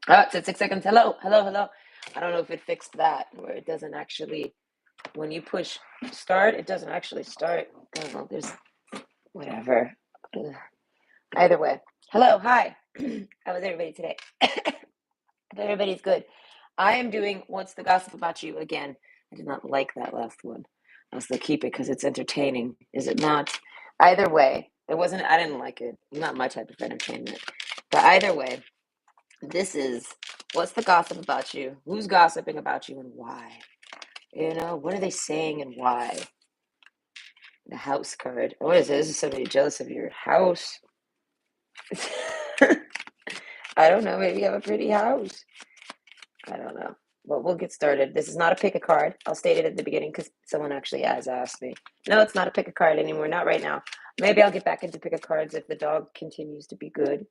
Oh, it said 6 seconds. Hello, hello, hello. I don't know if it fixed that where it doesn't actually, when you push start, it doesn't actually start. I don't know. There's whatever. Ugh. Either way. Hello, hi. How is everybody today? Everybody's good. I am doing What's the Gossip About You again. I did not like that last one. I'll still keep it because it's entertaining. Is it not? Either way, it wasn't, I didn't like it. Not my type of entertainment. But either way, this is What's the Gossip About You? Who's gossiping about you and why? You know, what are they saying and why? The house card. What is this? Is somebody jealous of your house? I don't know. Maybe you have a pretty house. I don't know. But we'll get started. This is not a pick a card. I'll state it at the beginning because someone actually has asked me. No, it's not a pick a card anymore. Not right now. Maybe I'll get back into pick a cards if the dog continues to be good,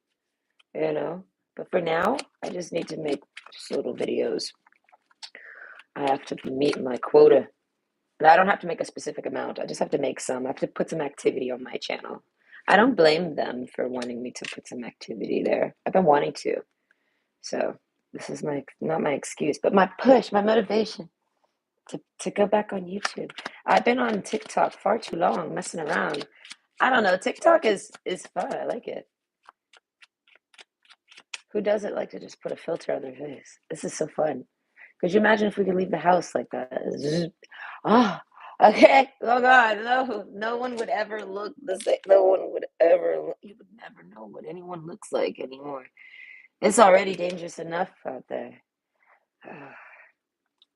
you know. But for now, I just need to make just little videos. I have to meet my quota. And I don't have to make a specific amount. I just have to make some. I have to put some activity on my channel. I don't blame them for wanting me to put some activity there. I've been wanting to. So this is my not my excuse, but my push, my motivation to go back on YouTube. I've been on TikTok far too long, messing around. I don't know. TikTok is fun. I like it. Who doesn't like to just put a filter on their face? This is so fun. Could you imagine if we could leave the house like that? Oh, okay. Oh God, no, no one would ever look the same. No one would ever. You would never know what anyone looks like anymore. It's already dangerous enough out there.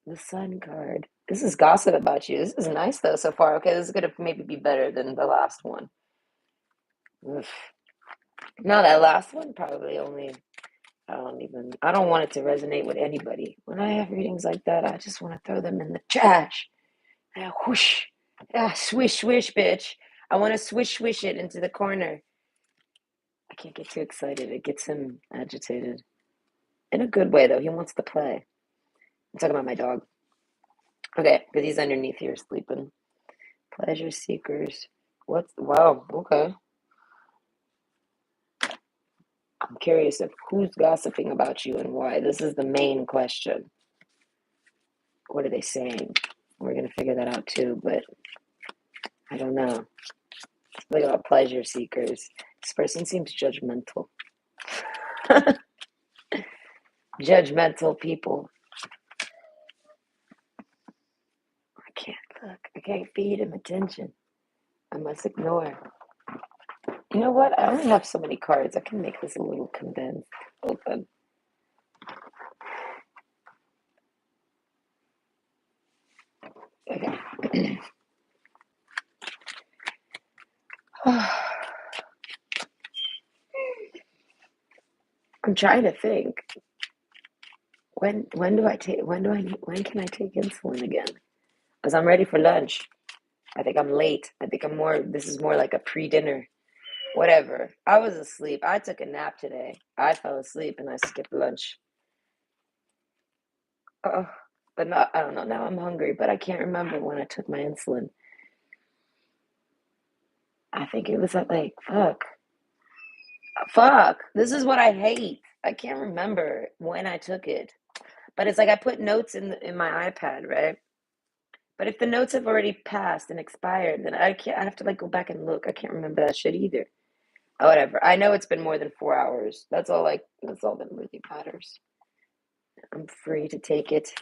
The sun card. This is gossip about you. This is nice though so far. Okay, this is gonna maybe be better than the last one. Oof. No, that last one probably only. I don't want it to resonate with anybody. When I have readings like that, I just want to throw them in the trash. Yeah, whoosh. Yeah, swish, swish, bitch. I want to swish, swish it into the corner. I can't get too excited. It gets him agitated. In a good way, though. He wants to play. I'm talking about my dog. Okay, because he's underneath here sleeping. Pleasure seekers. What's. Wow, okay. I'm curious of who's gossiping about you and why. This is the main question. What are they saying? We're going to figure that out too, but I don't know. Look about pleasure seekers. This person seems judgmental. Judgmental people. I can't look. I can't feed him attention. I must ignore. You know what? I only have so many cards. I can make this a little condensed. Open. Okay. I'm trying to think. When do I take when can I take insulin again? Because I'm ready for lunch. I think I'm late. I think I'm more this is more like a pre-dinner. Whatever. I was asleep. I took a nap today. I fell asleep and I skipped lunch. Oh, but not I don't know. Now I'm hungry, but I can't remember when I took my insulin. I think it was at like fuck. This is what I hate. I can't remember when I took it. But it's like I put notes in my iPad, right? But if the notes have already passed and expired, then I can't. I have to like go back and look. I can't remember that shit either. Oh, whatever. I know it's been more than 4 hours. That's all. Like that's all that really matters. I'm free to take it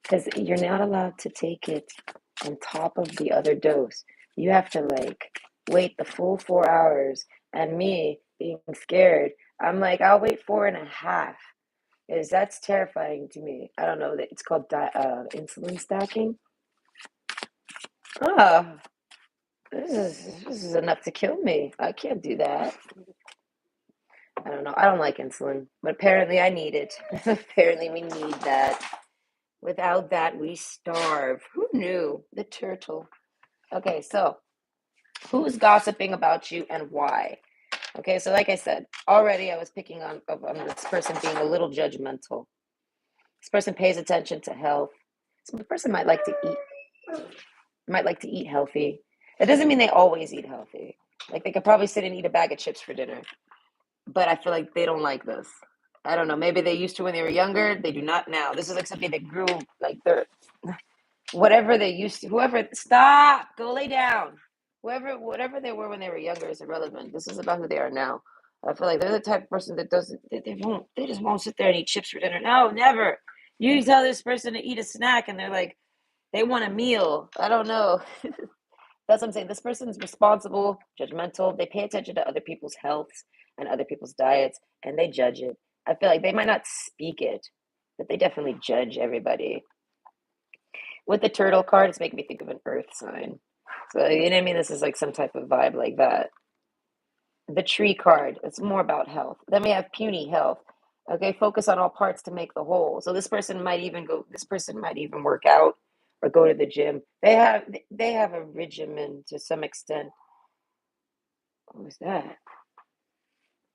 because you're not allowed to take it on top of the other dose. You have to like wait the full 4 hours. And me being scared, I'm like, I'll wait four and a half. Is that's terrifying to me. I don't know that it's called insulin stacking. Oh, this is enough to kill me. I can't do that. I don't know. I don't like insulin, but apparently I need it. Apparently we need that. Without that, we starve. Who knew? The turtle. Okay, so who's gossiping about you and why? Okay, so like I said, already I was picking on this person being a little judgmental. This person pays attention to health. This person might like to eat healthy. That doesn't mean they always eat healthy. Like they could probably sit and eat a bag of chips for dinner, but I feel like they don't like this. I don't know. Maybe they used to when they were younger. They do not now. This is like something that grew like they're whatever they used to. Whoever, stop, go lay down. Whoever, whatever they were when they were younger is irrelevant. This is about who they are now. I feel like they're the type of person that doesn't. They just won't sit there and eat chips for dinner. No, never. You tell this person to eat a snack, and they're like, they want a meal. I don't know. That's what I'm saying. This person's responsible, judgmental. They pay attention to other people's healths and other people's diets, and they judge it. I feel like they might not speak it, but they definitely judge everybody. With the turtle card, it's making me think of an earth sign. So, you know what I mean? This is like some type of vibe like that. The tree card, it's more about health. Then we have puny health. Okay, focus on all parts to make the whole. So this person might even work out or go to the gym. They have a regimen to some extent. What was that?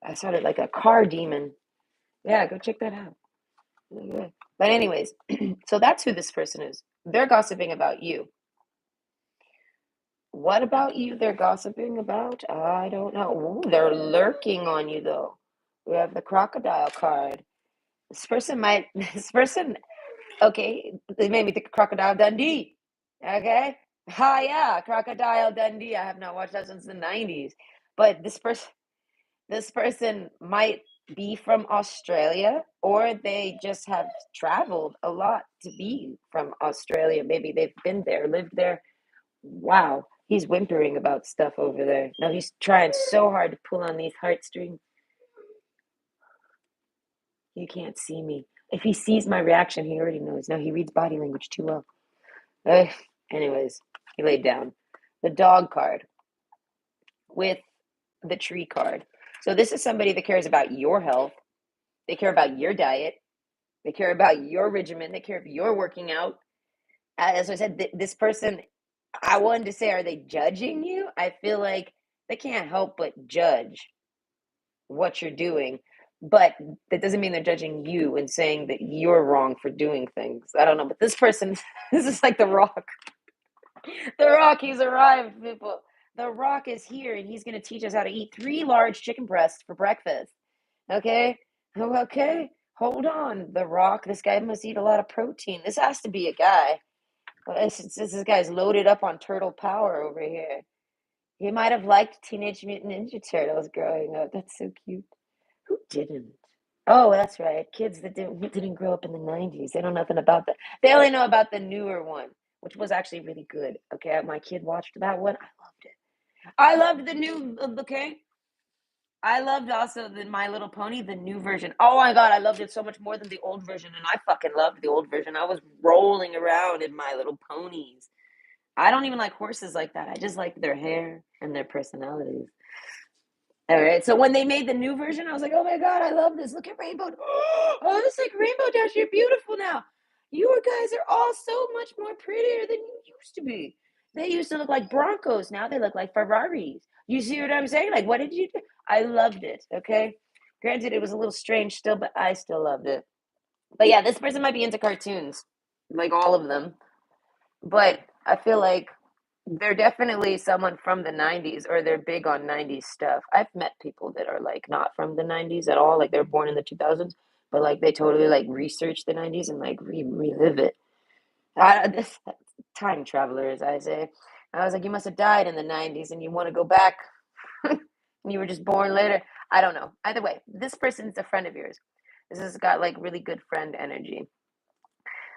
I started like a car demon. Yeah, go check that out. Really good. But anyways, so that's who this person is. They're gossiping about you. What about you they're gossiping about? I don't know. Ooh, they're lurking on you though. We have the crocodile card. This person, okay, they made me think of Crocodile Dundee. Okay? Ha, yeah, Crocodile Dundee. I have not watched that since the 90s. But this person might be from Australia, or they just have traveled a lot to be from Australia. Maybe they've been there, lived there. Wow, he's whimpering about stuff over there. No, he's trying so hard to pull on these heartstrings. You can't see me. If he sees my reaction, he already knows. No, he reads body language too well. Ugh. Anyways, he laid down the dog card with the tree card. So this is somebody that cares about your health. They care about your diet. They care about your regimen. They care if you're working out. As I said, this person, I wanted to say, are they judging you? I feel like they can't help but judge what you're doing, but that doesn't mean they're judging you and saying that you're wrong for doing things. I don't know, but this person, this is like the Rock. The Rock, he's arrived, people. The Rock is here, and he's going to teach us how to eat 3 large chicken breasts for breakfast. Okay? Oh, okay. Hold on, The Rock. This guy must eat a lot of protein. This has to be a guy. Well, this guy's loaded up on turtle power over here. He might have liked Teenage Mutant Ninja Turtles growing up. That's so cute. Who didn't? Oh, that's right. Kids that didn't grow up in the 90s. They know nothing about that. They only know about the newer one, which was actually really good. Okay, my kid watched that one. I loved it. I loved the new, okay? I loved also the My Little Pony, the new version. Oh my God, I loved it so much more than the old version, and I fucking loved the old version. I was rolling around in My Little Ponies. I don't even like horses like that. I just like their hair and their personalities. All right. So when they made the new version, I was like, oh my God, I love this. Look at Rainbow. Oh, it's like Rainbow Dash. You're beautiful now. You guys are all so much more prettier than you used to be. They used to look like Broncos. Now they look like Ferraris. You see what I'm saying? Like, what did you do? I loved it. Okay. Granted, it was a little strange still, but I still loved it. But yeah, this person might be into cartoons, like all of them. But I feel like they're definitely someone from the 90s, or they're big on 90s stuff. I've met people that are like not from the 90s at all, like they're born in the 2000s, but like they totally like research the 90s and like relive it. This time travelers, I say. I was like, you must have died in the 90s and you want to go back and you were just born later. I don't know. Either way, this person's a friend of yours. This has got like really good friend energy.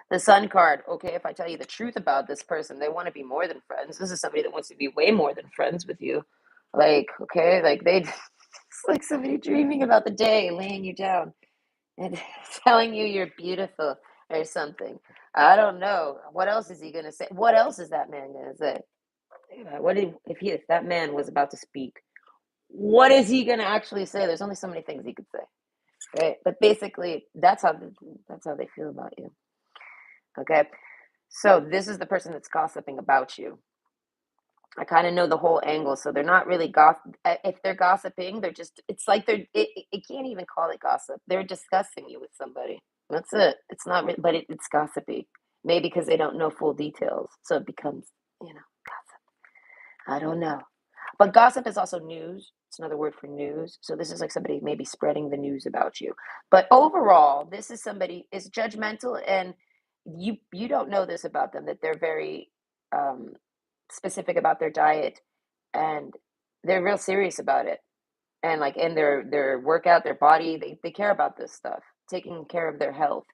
The Sun card. Okay, if I tell you the truth about this person, they want to be more than friends. This is somebody that wants to be way more than friends with you. Like, okay, like it's like somebody dreaming about the day, laying you down and telling you you're beautiful or something. I don't know. What else is he gonna say? What else is that man gonna say? If that man was about to speak? What is he gonna actually say? There's only so many things he could say, right? But basically, that's how they feel about you. Okay. So this is the person that's gossiping about you. I kind of know the whole angle, so they're not really if they're gossiping, they're just it's like it can't even call it gossip. They're discussing you with somebody. That's it. It's not but it's gossipy. Maybe because they don't know full details, so it becomes, gossip. I don't know. But gossip is also news. It's another word for news. So this is like somebody maybe spreading the news about you. But overall, this is somebody is judgmental, and you don't know this about them, that they're very um, specific about their diet, and they're real serious about it. And like in their workout, their body, they care about this stuff, taking care of their health.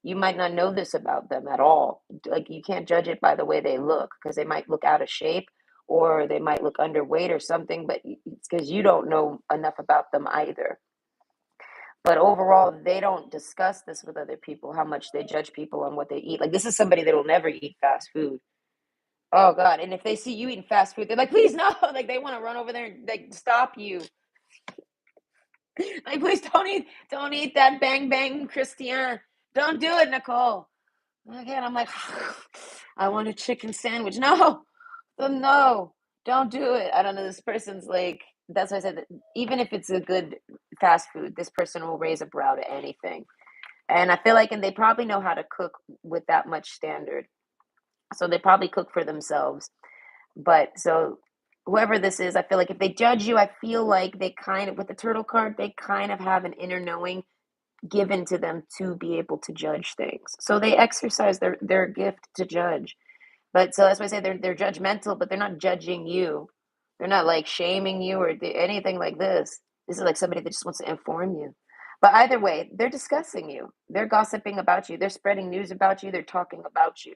You might not know this about them at all. Like you can't judge it by the way they look, because they might look out of shape or they might look underweight or something, but it's because you don't know enough about them either. But overall, they don't discuss this with other people, how much they judge people on what they eat. Like this is somebody that will never eat fast food. Oh God. And if they see you eating fast food, they're like, please no. Like they want to run over there and like stop you. Like, please don't eat that bang bang Christian. Don't do it, Nicole. Again, I'm like, I want a chicken sandwich. No, no, don't do it. I don't know. This person's like, that's why I said that even if it's a good fast food, this person will raise a brow to anything. And I feel like, and they probably know how to cook with that much standard. So they probably cook for themselves. But so whoever this is, I feel like if they judge you, I feel like they kind of, with the turtle card, they kind of have an inner knowing given to them to be able to judge things. So they exercise their gift to judge. But so that's why I say they're judgmental, but they're not judging you. They're not like shaming you or anything like this. This is like somebody that just wants to inform you. But either way, they're discussing you. They're gossiping about you. They're spreading news about you. They're talking about you.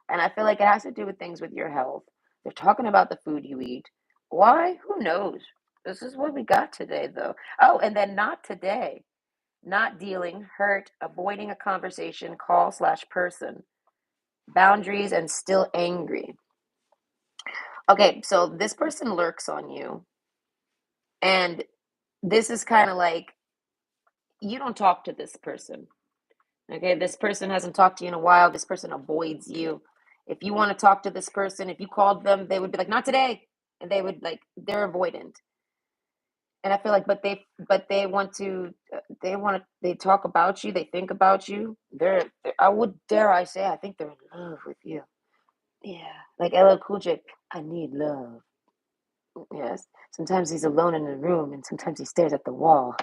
And I feel like it has to do with things with your health. They're talking about the food you eat. Why? Who knows? This is what we got today, though. Oh, and then not today. Not dealing, hurt, avoiding a conversation, call slash person, boundaries, and still angry. Okay, so this person lurks on you, and this is kind of like you don't talk to this person. Okay, this person hasn't talked to you in a while. This person avoids you. If you want to talk to this person, if you called them, they would be like, not today. And they would like, they're avoidant. And I feel like, but they want to, they talk about you, they think about you. I would dare I say, I think they're in love with you. Yeah, like LL Cool J, I need love. Yes, sometimes he's alone in the room, and sometimes he stares at the wall,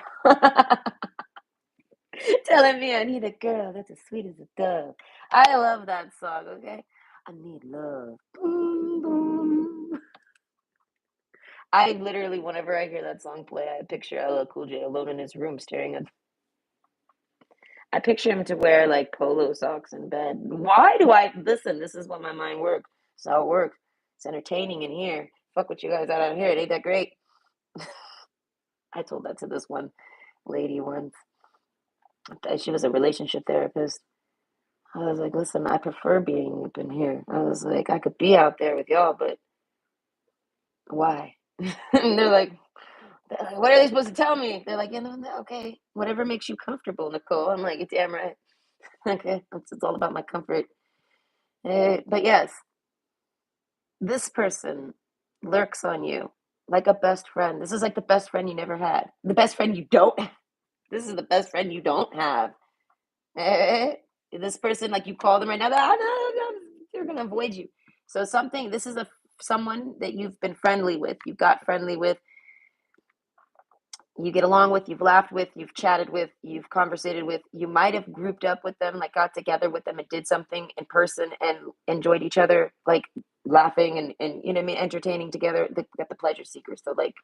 telling me I need a girl that's as sweet as a dove. I love that song. Okay, I need love. Boom boom. I literally, whenever I hear that song play, I picture LL Cool J alone in his room staring at. I picture him to wear like polo socks in bed. Why do I listen? This is what my mind works. It's how it works. It's entertaining in here. Fuck what you guys out here. It ain't that great. I told that to this one lady once. She was a relationship therapist. I was like, listen, I prefer being up in here. I was like, I could be out there with y'all, but why? And they're like, what are they supposed to tell me? They're like, okay, whatever makes you comfortable, Nicole. I'm like, you're damn right. Okay, it's all about my comfort. But yes, this person lurks on you like a best friend. This is like the best friend you never had. The best friend you don't. This is the best friend you don't have. Eh, this person, like you call them right now, they're gonna avoid you. So something. This is a someone that you've been friendly with. You got friendly with, you get along with, you've laughed with, you've chatted with, you've conversated with, you might have grouped up with them, like got together with them and did something in person and enjoyed each other, like laughing and you know what I mean, entertaining together. They got the pleasure seekers. So like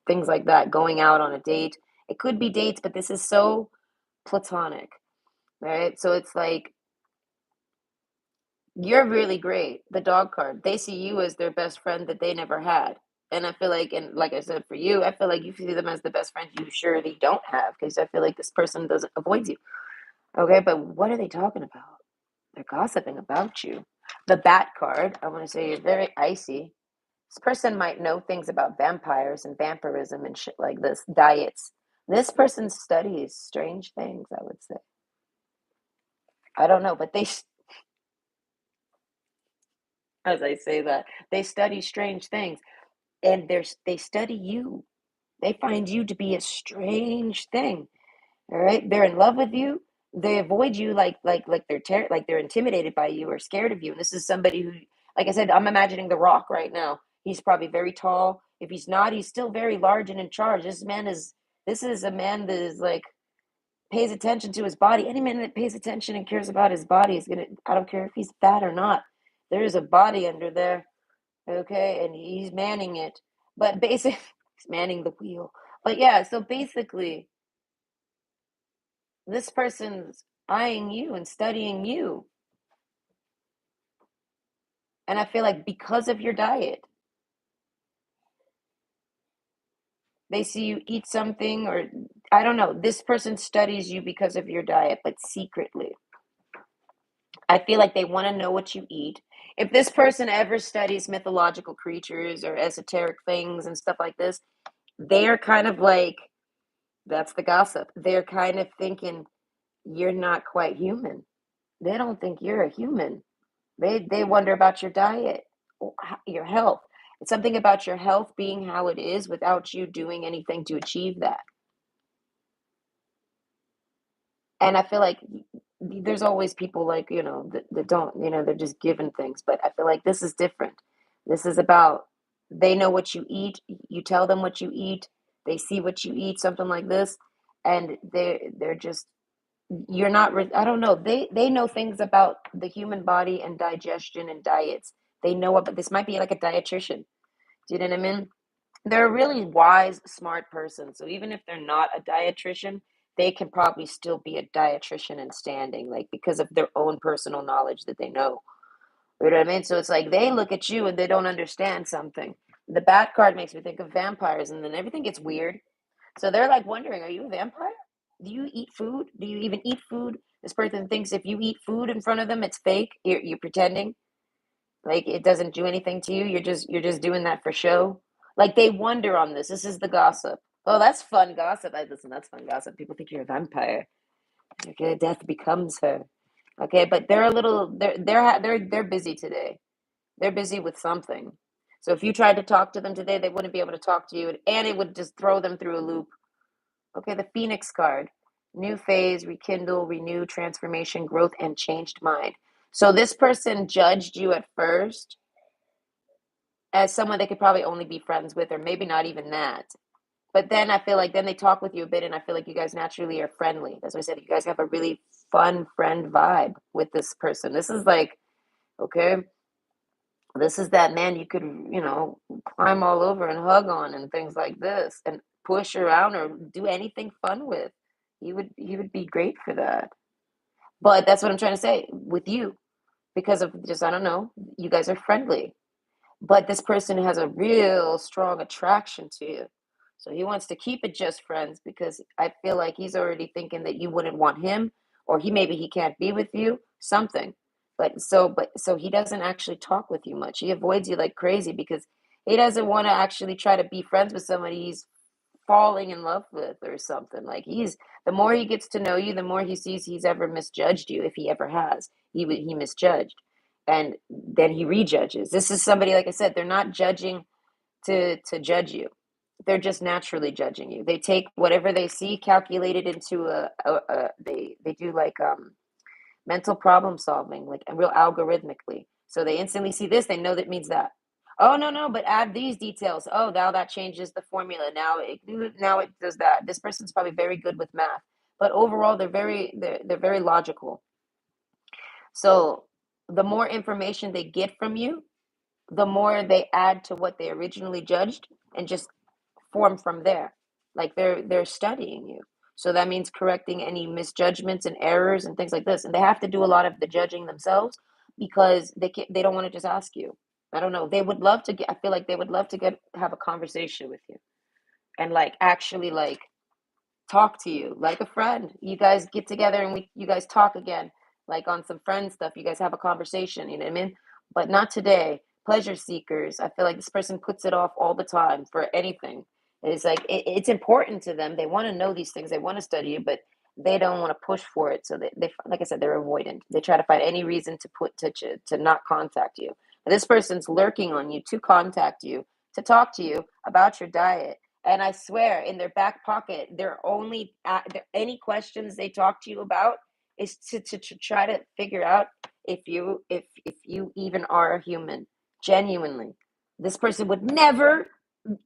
things like that, going out on a date. It could be dates, but this is so platonic, right? So it's like you're really great. The dog card. They see you as their best friend that they never had. And I feel like, and like I said, for you, I feel like you see them as the best friend you surely don't have, because I feel like this person doesn't avoid you. Okay, but what are they talking about? They're gossiping about you. The bat card, I want to say, is very icy. This person might know things about vampires and vampirism and shit like this, diets. This person studies strange things, I would say. I don't know, but as I say that, they study strange things, and they study you. They find you to be a strange thing. All right, they're in love with you. They avoid you like like they're intimidated by you or scared of you. And this is somebody who, like I said, I'm imagining The Rock right now. He's probably very tall. If he's not, he's still very large and in charge. This is a man that is like pays attention to his body. Any man that pays attention and cares about his body is gonna, I don't care if he's fat or not. There is a body under there, okay, and he's manning it. But basically, he's manning the wheel. But yeah, so basically, this person's eyeing you and studying you. And I feel like because of your diet, they see you eat something, or I don't know, this person studies you because of your diet, but secretly. I feel like they want to know what you eat. If this person ever studies mythological creatures or esoteric things and stuff like this, they're kind of like, that's the gossip. They're kind of thinking you're not quite human. They don't think you're a human. They wonder about your diet, your health. It's something about your health being how it is without you doing anything to achieve that. And I feel like there's always people like, that don't, they're just given things. But I feel like this is different. This is about, they know what you eat. You tell them what you eat. They see what you eat, something like this. And they're just, you're not, I don't know. They know things about the human body and digestion and diets. They know about, this might be like a dietitian. Do you know what I mean? They're a really wise, smart person. So even if they're not a dietitian, they can probably still be a dietitian in standing, like because of their own personal knowledge that they know. You know what I mean? So it's like they look at you and they don't understand something. The bat card makes me think of vampires, and then everything gets weird. So they're like wondering, are you a vampire? Do you eat food? Do you even eat food? This person thinks if you eat food in front of them, it's fake. You're pretending. Like it doesn't do anything to you. You're just doing that for show. Like they wonder on this. This is the gossip. Oh, that's fun gossip. I listen, that's fun gossip. People think you're a vampire. Okay, death becomes her. Okay, but they're a little they're busy today. They're busy with something. So if you tried to talk to them today, they wouldn't be able to talk to you, and it would just throw them through a loop. Okay, the Phoenix card. New phase, rekindle, renew, transformation, growth, and changed mind. So this person judged you at first as someone they could probably only be friends with, or maybe not even that. But then I feel like then they talk with you a bit, and I feel like you guys naturally are friendly. That's what I said. You guys have a really fun friend vibe with this person. This is like, okay, this is that man you could, climb all over and hug on and things like this, and push around or do anything fun with. He would be great for that. But that's what I'm trying to say with you, because of just I don't know, you guys are friendly. But this person has a real strong attraction to you. So he wants to keep it just friends because I feel like he's already thinking that you wouldn't want him, or he can't be with you, something. But so he doesn't actually talk with you much. He avoids you like crazy because he doesn't want to actually try to be friends with somebody he's falling in love with or something. Like the more he gets to know you, the more he sees he's ever misjudged you, if he ever has. He misjudged, and then he rejudges. This is somebody, like I said, they're not judging to judge you. They're just naturally judging you. They take whatever they see, calculate it into they do like mental problem solving, like real algorithmically. So they instantly see this, they know that means that. Oh no, no, but add these details. Oh, now that changes the formula. Now it does that. This person's probably very good with math, but overall they're very logical. So the more information they get from you, the more they add to what they originally judged and just form from there. Like they're studying you. So that means correcting any misjudgments and errors and things like this. And they have to do a lot of the judging themselves because they don't want to just ask you. I don't know. They would love to get I feel like they would love to get have a conversation with you and like actually like talk to you like a friend. You guys get together and you guys talk again, like on some friend stuff. You guys have a conversation, you know what I mean? But not today. Pleasure seekers. I feel like this person puts it off all the time for anything. It's like it's important to them. They want to know these things. They want to study it, but they don't want to push for it. So they like I said, they're avoidant. They try to find any reason to not contact you. But this person's lurking on you to contact you, to talk to you about your diet, and I swear, in their back pocket, any questions they talk to you about is to try to figure out if you even are a human. Genuinely, this person would never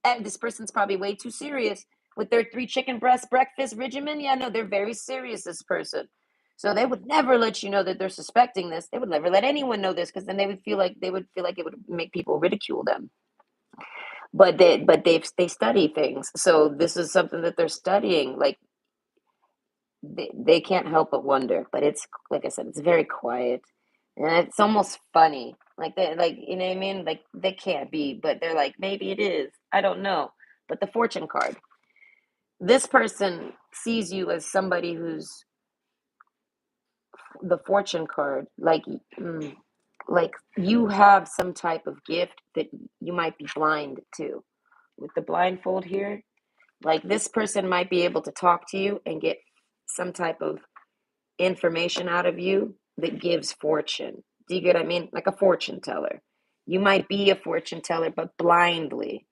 And this person's probably way too serious with their 3 chicken breast breakfast regimen. Yeah, no, they're very serious, this person. So they would never let you know that they're suspecting this. They would never let anyone know this because then they would feel like it would make people ridicule them. But they study things. So this is something that they're studying. Like they can't help but wonder. But it's like I said, it's very quiet. And it's almost funny. Like they like you know what I mean? Like they can't be, but they're like, maybe it is. I don't know. But the fortune card. This person sees you as somebody who's the fortune card, like you have some type of gift that you might be blind to. With the blindfold here, like this person might be able to talk to you and get some type of information out of you that gives fortune. Do you get what I mean? Like a fortune teller. You might be a fortune teller, but blindly.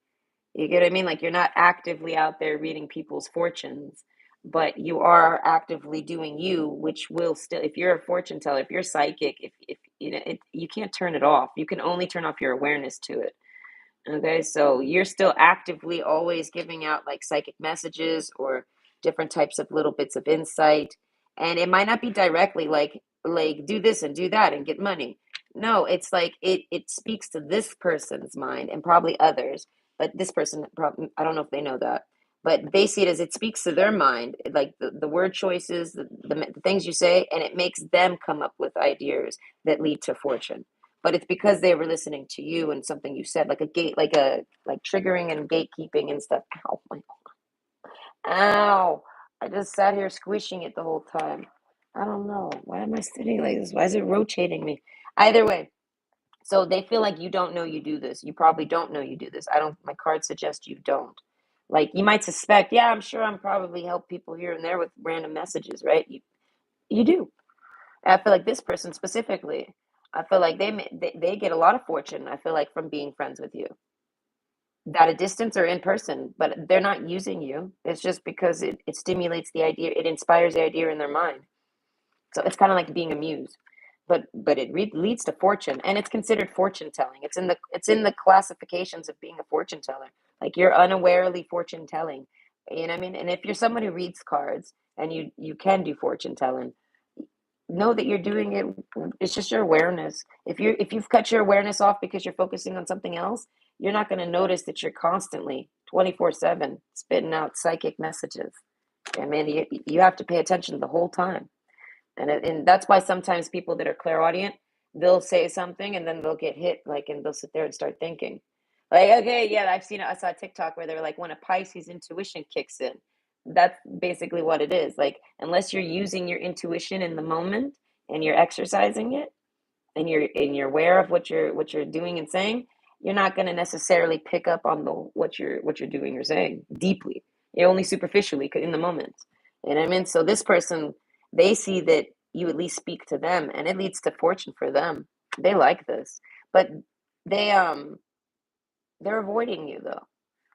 You get what I mean? Like you're not actively out there reading people's fortunes, but you are actively doing you, which will still, if you're a fortune teller, if you're psychic, if you know, you can't turn it off. You can only turn off your awareness to it. Okay, so you're still actively always giving out like psychic messages or different types of little bits of insight. And it might not be directly like do this and do that and get money. No, it's like it speaks to this person's mind and probably others, but this person probably I don't know if they know that. But they see it as it speaks to their mind, like the word choices, the things you say, and it makes them come up with ideas that lead to fortune, but it's because they were listening to you and something you said, like a gate, like triggering and gatekeeping and stuff. Ow, my, ow! I just sat here squishing it the whole time. I don't know. Why am I sitting like this? Why is it rotating me? Either way, so they feel like you don't know you do this. You probably don't know you do this. I don't. My cards suggest you don't. Like you might suspect. Yeah, I'm sure I'm probably help people here and there with random messages, right? You do. I feel like this person specifically, I feel like they get a lot of fortune. I feel like from being friends with you, at a distance or in person, but they're not using you. It's just because it stimulates the idea, it inspires the idea in their mind. So it's kind of like being a muse, but leads to fortune, and it's considered fortune telling. It's in the classifications of being a fortune teller. Like you're unawarely fortune telling. You know what I mean? And if you're someone who reads cards and you can do fortune telling, know that you're doing it. It's just your awareness. If you've cut your awareness off because you're focusing on something else, you're not going to notice that you're constantly 24/7 spitting out psychic messages. I mean, you have to pay attention the whole time, and that's why sometimes people that are clairaudient, they'll say something and then they'll get hit, like, and they'll sit there and start thinking like, okay, yeah, I saw a TikTok where they were like, when a Pisces intuition kicks in, that's basically what it is. Like, unless you're using your intuition in the moment and you're exercising it, and you're aware of what you're doing and saying, you're not going to necessarily pick up on the what you're doing or saying deeply. You're only superficially in the moment. And I mean, so this person, they see that you at least speak to them, and it leads to fortune for them. They like this, but they they're avoiding you though,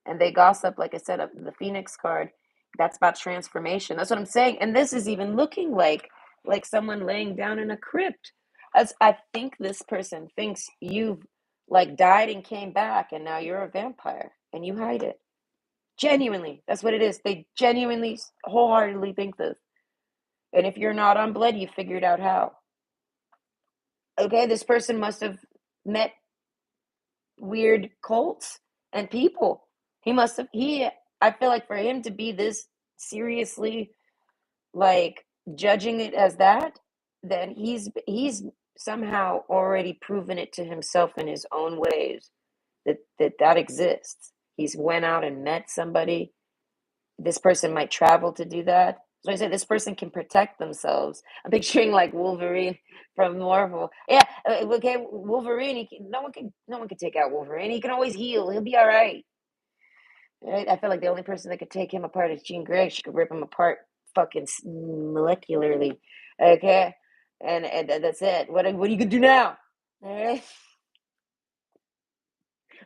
and they gossip. Like I said, of the Phoenix card, that's about transformation. That's what I'm saying. And this is even looking like someone laying down in a crypt. As I think this person thinks you've like died and came back, and now you're a vampire and you hide it. Genuinely, that's what it is. They genuinely, wholeheartedly think this. And if you're not on blood, you figured out how. Okay, this person must have met weird cults and people. He must have he I feel like for him to be this seriously like judging it as that, then he's somehow already proven it to himself in his own ways that exists. He's went out and met somebody. This person might travel to do that. So I said this person can protect themselves. I'm picturing like Wolverine from Marvel. Yeah, okay, Wolverine. No one can take out Wolverine. He can always heal. He'll be all right. Right? I feel like the only person that could take him apart is Jean Grey. She could rip him apart fucking molecularly. Okay, and that's it. What are you gonna do now? All right.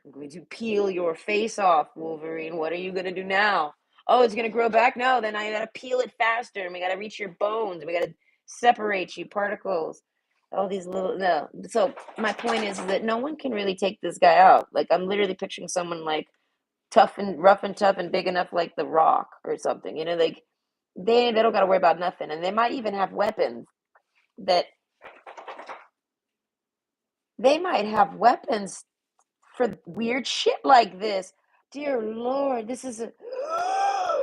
I'm going to peel your face off, Wolverine. What are you going to do now? Oh, it's going to grow back? No, then I got to peel it faster, and we got to reach your bones. And we got to separate you particles. All these little, no. So my point is that no one can really take this guy out. Like, I'm literally picturing someone like tough and rough and tough and big enough like the Rock or something. You know, like they don't got to worry about nothing, and they might even have weapons that they might have weapons for weird shit like this. Dear Lord, this is a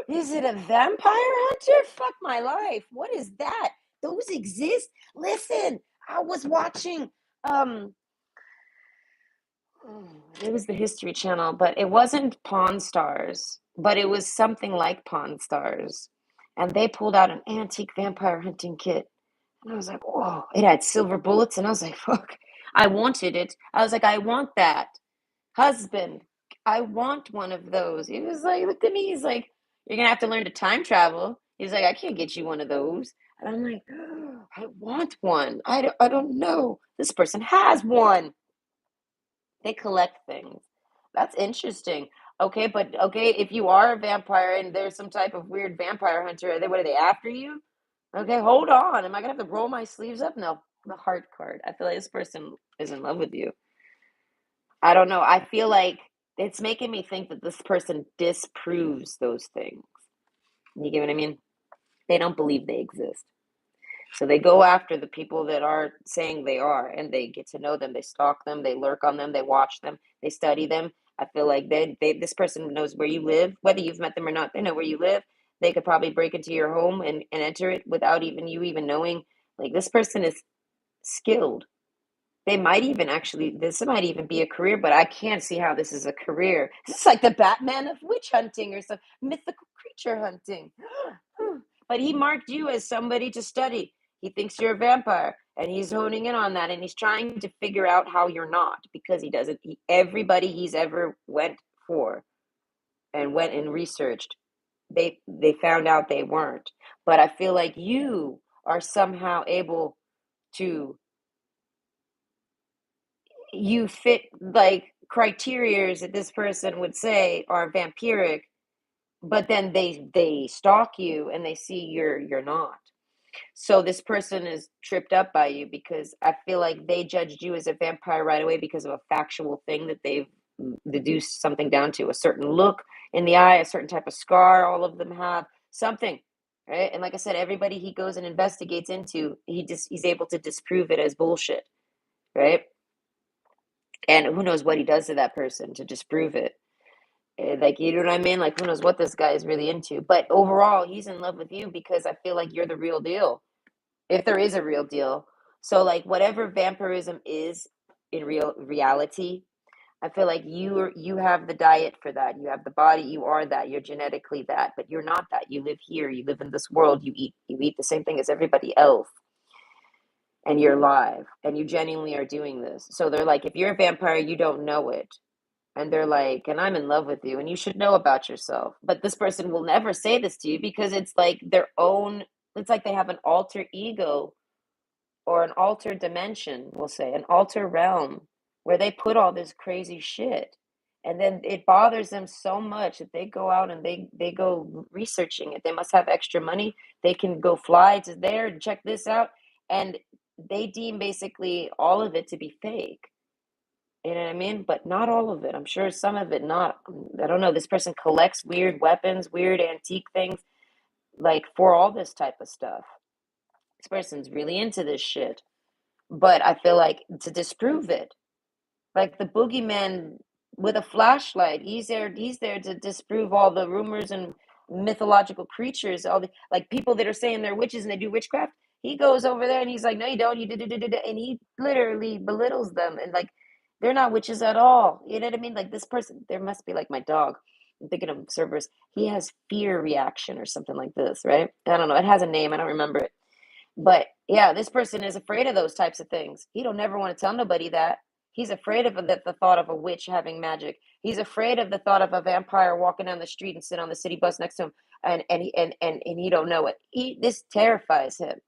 is it a vampire hunter? Fuck my life. What is that? Those exist? Listen, I was watching um it was the History Channel, but it wasn't Pawn Stars, but it was something like Pawn Stars. And they pulled out an antique vampire hunting kit. And I was like, whoa, it had silver bullets. And I was like, fuck, I wanted it. I was like, I want that. Husband, I want one of those. He was like, looked at me. He's like, you're going to have to learn to time travel. He's like, I can't get you one of those. And I'm like, oh, I want one. I don't know. This person has one. They collect things. That's interesting. Okay, but okay, if you are a vampire and there's some type of weird vampire hunter, what are they after you? Okay, hold on. Am I gonna have to roll my sleeves up? No, the heart card. I feel like this person is in love with you. I don't know. I feel like it's making me think that this person disproves those things. You get what I mean? They don't believe they exist. So they go after the people that are saying they are, and they get to know them. They stalk them, they lurk on them, they watch them, they study them. I feel like this person knows where you live, whether you've met them or not. They know where you live. They could probably break into your home and enter it without even you even knowing. Like this person is skilled. They might even actually, this might even be a career, but I can't see how this is a career. This is like the Batman of witch hunting or some mythical creature hunting. But he marked you as somebody to study. He thinks you're a vampire and he's honing in on that and he's trying to figure out how you're not because he doesn't. Everybody he's ever went for and went and researched, they found out they weren't. But I feel like you are somehow able to you fit like criterias that this person would say are vampiric, but then they stalk you and they see you're not. So this person is tripped up by you because I feel like they judged you as a vampire right away because of a factual thing that they've deduced something down to a certain look in the eye, a certain type of scar. All of them have something, right? And like I said, everybody he goes and investigates into, he's able to disprove it as bullshit, right? And who knows what he does to that person to disprove it. Like, you know what I mean? Like, who knows what this guy is really into. But overall, he's in love with you because I feel like you're the real deal, if there is a real deal. So, like, whatever vampirism is in reality, I feel like you have the diet for that. You have the body. You are that. You're genetically that. But you're not that. You live here. You live in this world. You eat the same thing as everybody else, and you're alive. And you genuinely are doing this. So they're like, if you're a vampire, you don't know it. And they're like, and I'm in love with you, and you should know about yourself. But this person will never say this to you because it's like their own, it's like they have an alter ego or an alter dimension, we'll say, an alter realm where they put all this crazy shit. And then it bothers them so much that they go out and they go researching it. They must have extra money. They can go fly to there and check this out. And they deem basically all of it to be fake. You know what I mean? But not all of it. I'm sure some of it not. I don't know. This person collects weird weapons, weird antique things, like for all this type of stuff. This person's really into this shit. But I feel like to disprove it, like the boogeyman with a flashlight, he's there to disprove all the rumors and mythological creatures, all the like people that are saying they're witches and they do witchcraft. He goes over there and he's like, no, you don't, you did, and he literally belittles them and like they're not witches at all. You know what I mean? Like this person, there must be like my dog. I'm thinking of Cerberus. He has fear reaction or something like this, right? I don't know. It has a name. I don't remember it. But yeah, this person is afraid of those types of things. He don't never want to tell nobody that. He's afraid of the thought of a witch having magic. He's afraid of the thought of a vampire walking down the street and sitting on the city bus next to him, and he don't know it. This terrifies him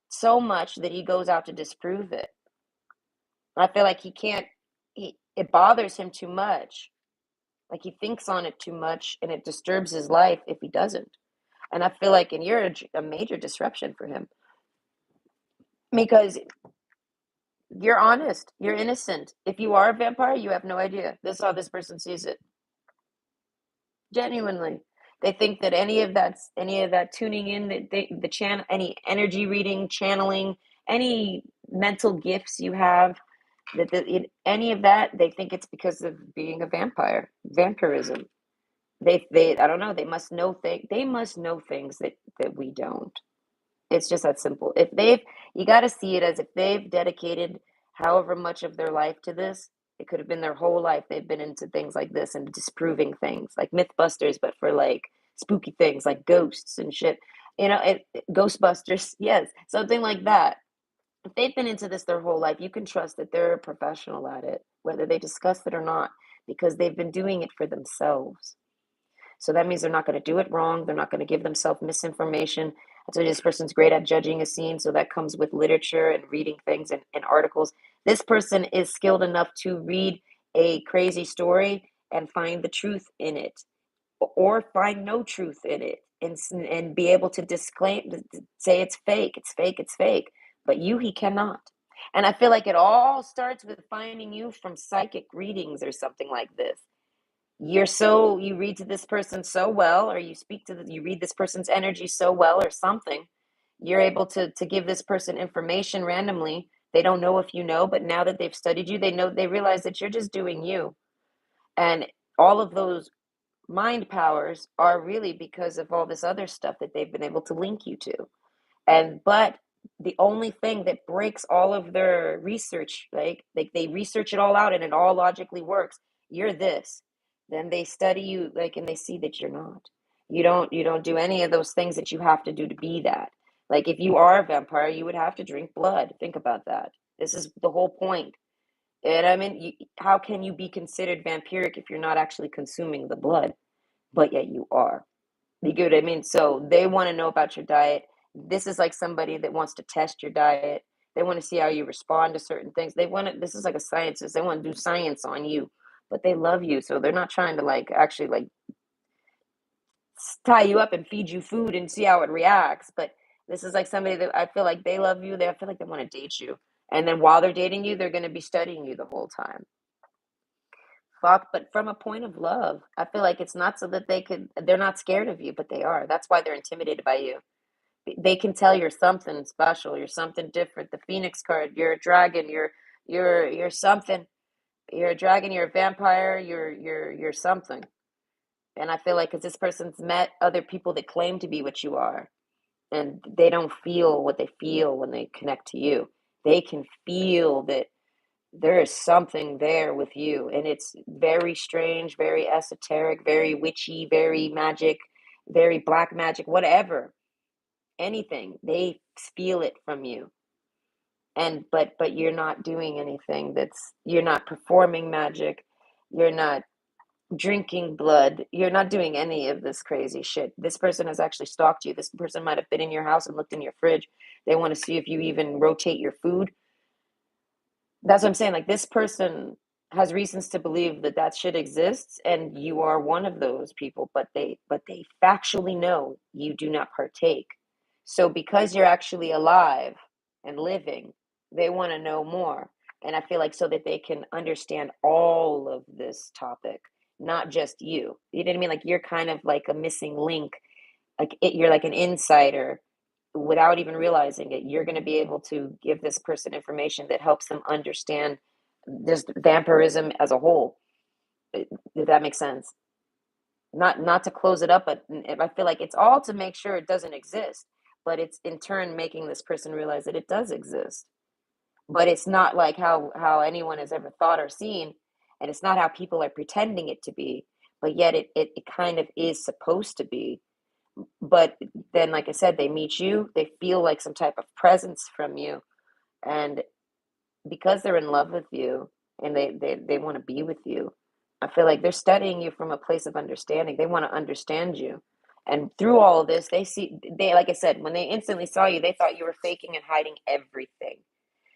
so much that he goes out to disprove it. I feel like he can't. It bothers him too much. Like he thinks on it too much, and it disturbs his life if he doesn't. And I feel like, and you're a major disruption for him because you're honest. You're innocent. If you are a vampire, you have no idea. This is how this person sees it. Genuinely. They think that any of that tuning in, that the channel, any energy reading, channeling, any mental gifts you have, any of that, they think it's because of being a vampire, vampirism. They I don't know, they must know things that we don't. It's just that simple. If they've You got to see it as if they've dedicated however much of their life to this. It could have been their whole life. They've been into things like this and disproving things like Mythbusters, but for like spooky things like ghosts and shit. Ghostbusters, yes, something like that. If they've been into this their whole life, you can trust that they're a professional at it, whether they discuss it or not, because they've been doing it for themselves. So that means they're not going to do it wrong. They're not going to give themselves misinformation. I told you this person's great at judging a scene, so that comes with literature and reading things and articles. This person is skilled enough to read a crazy story and find the truth in it, or find no truth in it, and be able to disclaim, say it's fake, it's fake, it's fake. But he cannot. And I feel like it all starts with finding you from psychic readings or something like this. You read to this person so well, or you read this person's energy so well or something. You're able to give this person information randomly. They don't know if you know, but now that they've studied you, they realize that you're just doing you. And all of those mind powers are really because of all this other stuff that they've been able to link you to. But the only thing that breaks all of their research, like they research it all out and it all logically works, you're this. Then they study you, like, and they see that you're not. You don't do any of those things that you have to do to be that. Like, if you are a vampire, you would have to drink blood. Think about that. This is the whole point. And I mean, how can you be considered vampiric if you're not actually consuming the blood, but yet you are? You get what I mean? So they want to know about your diet. This is like somebody that wants to test your diet. They want to see how you respond to certain things. This is like a scientist. They want to do science on you, but they love you. So they're not trying to like actually like tie you up and feed you food and see how it reacts. But this is like somebody that I feel like they love you. I feel like they want to date you. And then while they're dating you, they're going to be studying you the whole time. Fuck, but from a point of love. I feel like it's not so that they're not scared of you, but they are. That's why they're intimidated by you. They can tell you're something special, you're something different. The Phoenix card, you're a dragon, you're something. You're a dragon, you're a vampire, you're something. And I feel like because this person's met other people that claim to be what you are, and they don't feel what they feel when they connect to you. They can feel that there is something there with you, and it's very strange, very esoteric, very witchy, very magic, very black magic, whatever, anything. They feel it from you. And but you're not doing anything. That's You're not performing magic. You're not drinking blood. You're not doing any of this crazy shit. This person has actually stalked you. This person might have been in your house and looked in your fridge. They want to see if you even rotate your food. That's what I'm saying. Like, this person has reasons to believe that that shit exists, and you are one of those people. But they factually know you do not partake. So because you're actually alive and living, they want to know more. And I feel like so that they can understand all of this topic, not just you. You know what I mean? Like, you're kind of like a missing link. You're like an insider without even realizing it. You're going to be able to give this person information that helps them understand this vampirism as a whole, if that makes sense. Not to close it up, but I feel like it's all to make sure it doesn't exist, but it's in turn making this person realize that it does exist. But it's not like how anyone has ever thought or seen, and it's not how people are pretending it to be, but yet it kind of is supposed to be. But then, like I said, they meet you, they feel like some type of presence from you, and because they're in love with you, and they want to be with you, I feel like they're studying you from a place of understanding. They want to understand you. And through all of this, they like I said, when they instantly saw you, they thought you were faking and hiding everything.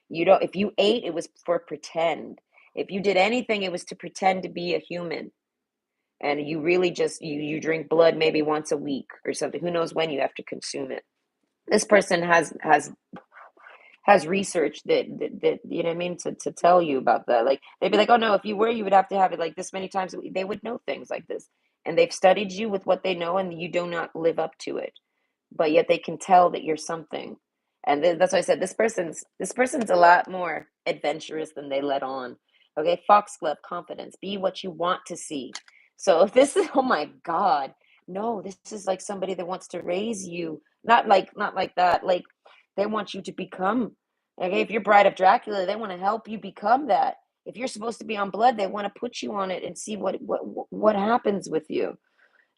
If you ate, it was for pretend. If you did anything, it was to pretend to be a human. And you really just you drink blood maybe once a week or something. Who knows when you have to consume it. This person has research that you know what I mean, to tell you about that. Like, they'd be like, oh no, if you were, you would have to have it like this many times a week. They would know things like this. and they've studied you with what they know, and you do not live up to it, but yet they can tell that you're something. And that's why I said this person's a lot more adventurous than they let on. Okay, foxglove confidence. Be what you want to see. So if this is, oh my God, no, this is like somebody that wants to raise you, not like that. Like they want you to become. Okay, if you're Bride of Dracula, they want to help you become that. If you're supposed to be on blood, they want to put you on it and see what happens with you.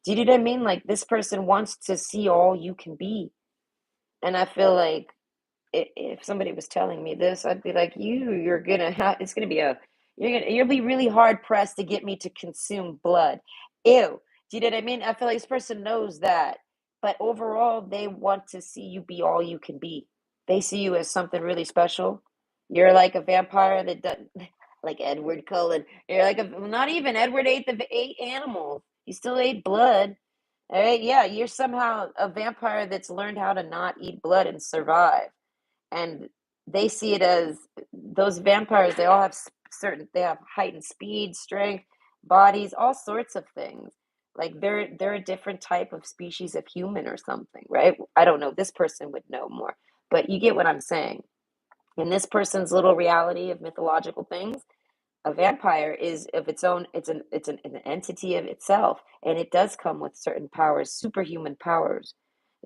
Do you know what I mean? Like this person wants to see all you can be. And I feel like if somebody was telling me this, I'd be like, you're gonna have, it's gonna be you'll be really hard pressed to get me to consume blood. Ew. Do you know what I mean? I feel like this person knows that, but overall, they want to see you be all you can be. They see you as something really special. You're like a vampire that does, like Edward Cullen. You're like not even Edward ate animals. He still ate blood. All right, yeah, you're somehow a vampire that's learned how to not eat blood and survive. And they see it as those vampires, they all have they have heightened speed, strength, bodies, all sorts of things. Like they're a different type of species of human or something, right? I don't know. This person would know more. But you get what I'm saying. In this person's little reality of mythological things, a vampire is of its own, it's an entity of itself, and it does come with certain powers, superhuman powers.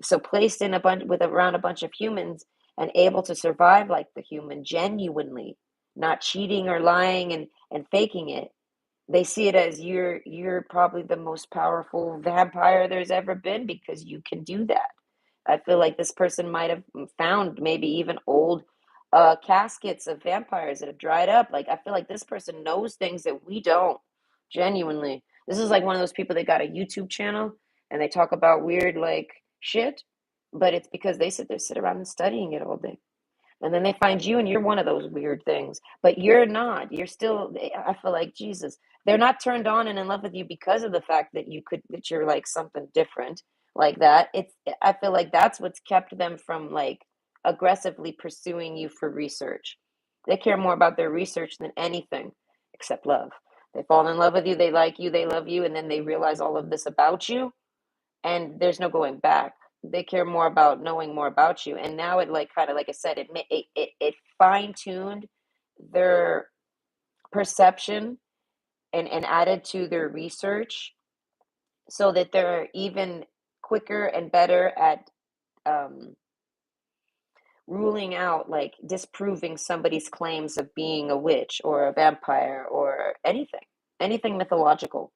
So placed in a bunch with around a bunch of humans and able to survive like the human genuinely, not cheating or lying and faking it, they see it as you're probably the most powerful vampire there's ever been because you can do that. I feel like this person might have found maybe even old caskets of vampires that have dried up. Like I feel like this person knows things that we don't. Genuinely, this is like one of those people that got a YouTube channel and they talk about weird like shit, but it's because they sit around and studying it all day. And then they find you and you're one of those weird things, but you're not. You're still, I feel like Jesus. They're not turned on and in love with you because of the fact that you're like something different like that. I feel like that's what's kept them from like aggressively pursuing you for research. They care more about their research than anything except love. They fall in love with you, they like you, they love you, and then they realize all of this about you and there's no going back. They care more about knowing more about you, and now it like kind of like I said, it fine tuned their perception and added to their research so that they're even quicker and better at um, ruling out like disproving somebody's claims of being a witch or a vampire or anything mythological.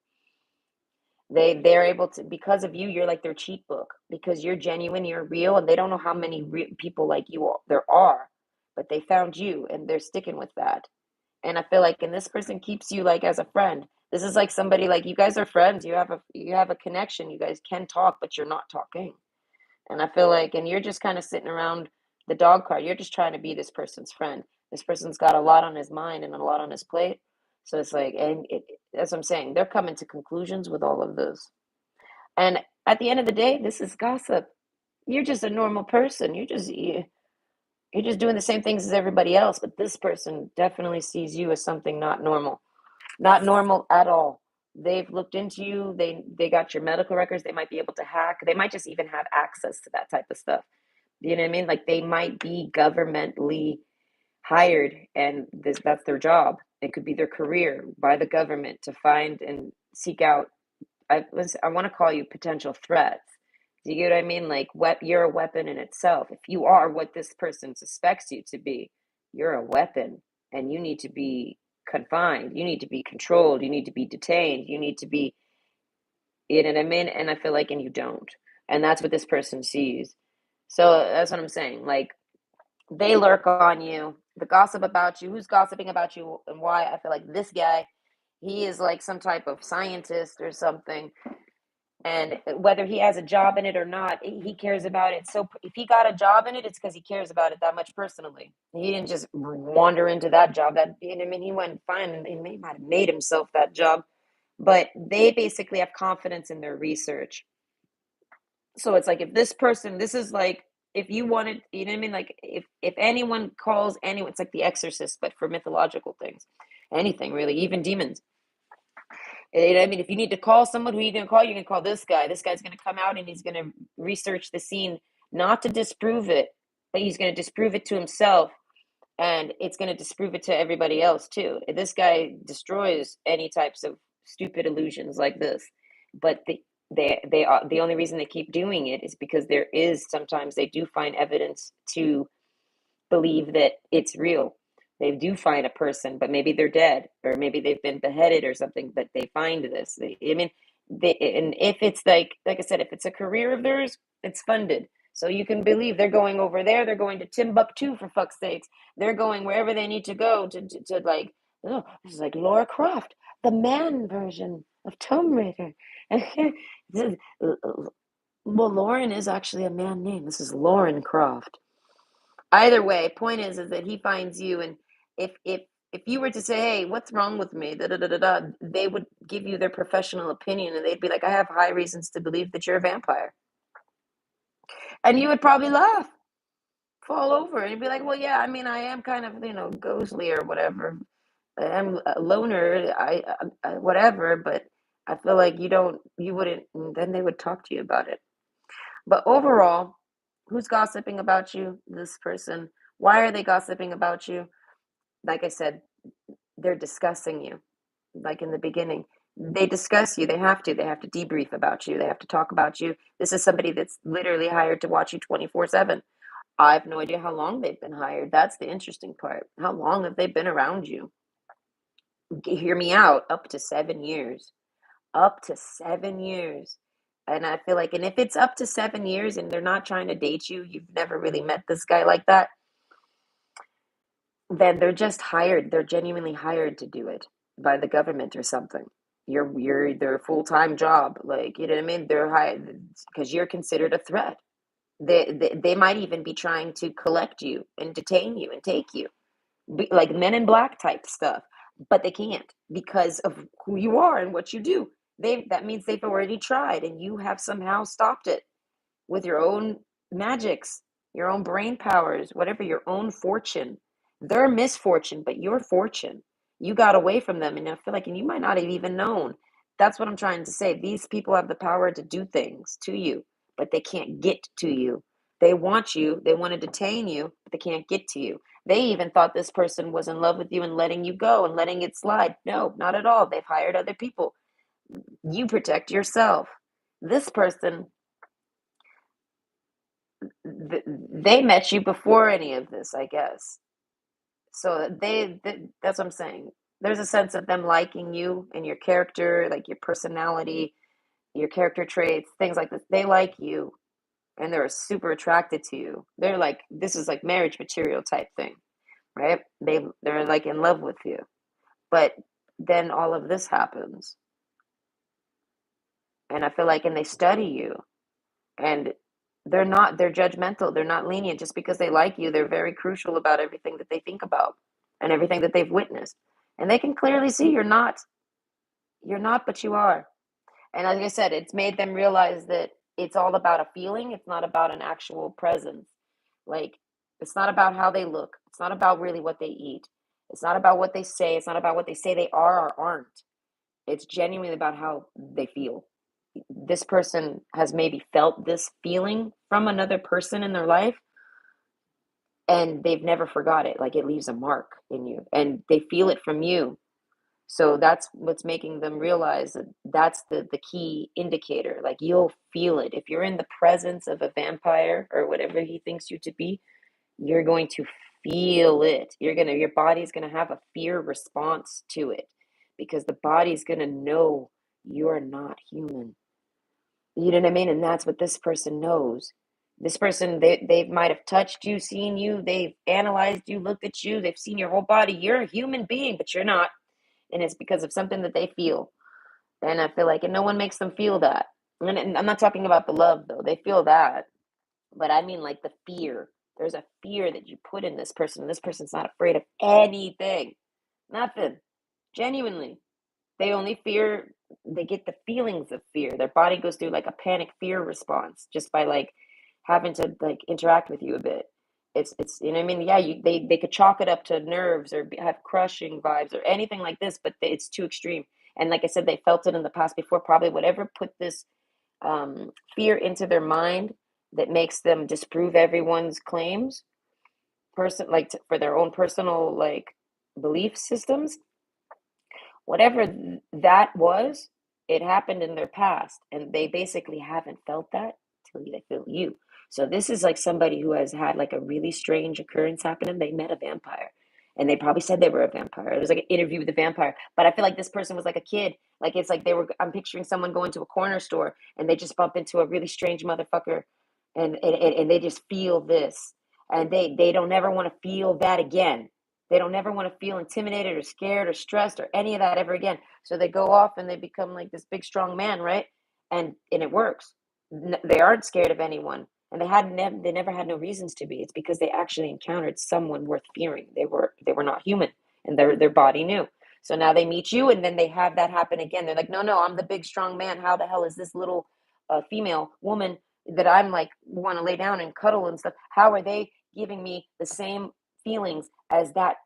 They're able to, because of you, you're like their cheat book because you're genuine, you're real, and they don't know how many people like you there are, but they found you and they're sticking with that. And I feel like, and this person keeps you like as a friend. This is like somebody like you guys are friends. You have a connection. You guys can talk, but you're not talking. And I feel like, and you're just kind of sitting around the dog cart. You're just trying to be this person's friend. This person's got a lot on his mind and a lot on his plate. So it's like, that's what I'm saying. They're coming to conclusions with all of this. And at the end of the day, this is gossip. You're just a normal person. You're just doing the same things as everybody else. But this person definitely sees you as something not normal at all. They've looked into you. They got your medical records. They might be able to hack. They might just even have access to that type of stuff. You know what I mean? Like they might be governmentally hired, and that's their job. It could be their career by the government to find and seek out. I want to call you potential threats. Do you get what I mean? Like you're a weapon in itself. If you are what this person suspects you to be, you're a weapon, and you need to be confined. You need to be controlled. You need to be detained. You need to be, you know what I mean? And I feel like, and you don't. And that's what this person sees. So that's what I'm saying. Like they lurk on you, the gossip about you, who's gossiping about you and why. I feel like this guy, he is like some type of scientist or something. And whether he has a job in it or not, he cares about it. So if he got a job in it, it's because he cares about it that much personally. He didn't just wander into that job. That, you know what I mean, he went fine and he might have made himself that job. But they basically have confidence in their research. So it's like if this person, this is like if you wanted, you know what I mean? Like if anyone calls anyone, it's like the exorcist, but for mythological things. Anything really, even demons. You know what I mean? If you need to call someone, who are you going to call? You're going to call this guy. This guy's going to come out and he's going to research the scene, not to disprove it, but he's going to disprove it to himself, and it's going to disprove it to everybody else too. This guy destroys any types of stupid illusions like this. But they are the only reason they keep doing it is because there is sometimes they do find evidence to believe that it's real. They do find a person, but maybe they're dead, or maybe they've been beheaded or something. But they find this. I mean, and if it's like I said, if it's a career of theirs, it's funded. So you can believe they're going over there. They're going to Timbuktu for fuck's sakes. They're going wherever they need to go to like. Oh, this is like Laura Croft, the man version of Tomb Raider. Well, Lauren is actually a man name. This is Lauren Croft. Either way, point is that he finds you, and if you were to say, "Hey, what's wrong with me?" Da, da, da, da, da, they would give you their professional opinion, and they'd be like, "I have high reasons to believe that you're a vampire," and you would probably laugh, fall over, and you'd be like, "Well, yeah, I mean, I am kind of ghostly or whatever. I'm a loner, whatever, but I feel like you wouldn't." And then they would talk to you about it. But overall, who's gossiping about you? This person. Why are they gossiping about you? Like I said, they're discussing you. Like in the beginning, they discuss you. They have to debrief about you. They have to talk about you. This is somebody that's literally hired to watch you 24/7. I have no idea how long they've been hired. That's the interesting part. How long have they been around you? Hear me out. Up to 7 years. Up to 7 years. And I feel like, and if it's up to 7 years and they're not trying to date you, you've never really met this guy like that, then they're just hired. They're genuinely hired to do it by the government or something. You're their full-time job. Like, you know what I mean? They're hired because you're considered a threat. They might even be trying to collect you and detain you and take you, like Men in Black type stuff. But they can't because of who you are and what you do. That means they've already tried and you have somehow stopped it with your own magics, your own brain powers, whatever, your own fortune. Their misfortune, but your fortune. You got away from them, and I feel like, and you might not have even known. That's what I'm trying to say. These people have the power to do things to you, but they can't get to you. They want you, they want to detain you, but they can't get to you. They even thought this person was in love with you and letting you go and letting it slide. No, not at all. They've hired other people. You protect yourself. This person, they met you before any of this, I guess. So that's what I'm saying. There's a sense of them liking you and your character, like your personality, your character traits, things like this. They like you and they're super attracted to you. They're like, this is like marriage material type thing, right? They're like in love with you. But then all of this happens. And I feel like, and they study you, and they're judgmental, they're not lenient just because they like you. They're very crucial about everything that they think about and everything that they've witnessed, and they can clearly see you're not, but you are. And like I said, it's made them realize that it's all about a feeling. It's not about an actual presence. Like, it's not about how they look, it's not about really what they eat, it's not about what they say, it's not about what they say they are or aren't. It's genuinely about how they feel. This person has maybe felt this feeling from another person in their life, and they've never forgot it. Like, it leaves a mark in you and they feel it from you. So that's what's making them realize that that's the key indicator. Like, you'll feel it if you're in the presence of a vampire or whatever he thinks you to be. You're going to feel it. Your body's gonna have a fear response to it, because the body's gonna know you're not human. You know what I mean? And that's what this person knows. This person, they might have touched you, seen you, they've analyzed you, looked at you, they've seen your whole body. You're a human being, but you're not. And it's because of something that they feel. And I feel like, and no one makes them feel that. And I'm not talking about the love, though. They feel that. But I mean, like, the fear. There's a fear that you put in this person. This person's not afraid of anything. Nothing. Genuinely. They only fear, they get the feelings of fear. Their body goes through like a panic fear response just by like having to like interact with you a bit. It's you know what I mean? Yeah, they could chalk it up to nerves or have crushing vibes or anything like this, but it's too extreme. And like I said, they felt it in the past before. Probably whatever put this fear into their mind that makes them disprove everyone's claims, for their own personal like belief systems, whatever that was, it happened in their past, and they basically haven't felt that till they feel you. So this is like somebody who has had like a really strange occurrence happen, and they met a vampire, and they probably said they were a vampire. It was like an interview with a vampire, but I feel like this person was like a kid. Like it's like they were. I'm picturing someone going to a corner store, and they just bump into a really strange motherfucker, and they just feel this, and they don't ever want to feel that again. They don't ever want to feel intimidated or scared or stressed or any of that ever again. So they go off and they become like this big strong man, right? And it works. They aren't scared of anyone, and they never had no reasons to be. It's because they actually encountered someone worth fearing. They were not human, and their body knew. So now they meet you, and then they have that happen again. They're like, no, I'm the big strong man. How the hell is this little female woman that I'm like want to lay down and cuddle and stuff? How are they giving me the same feelings as that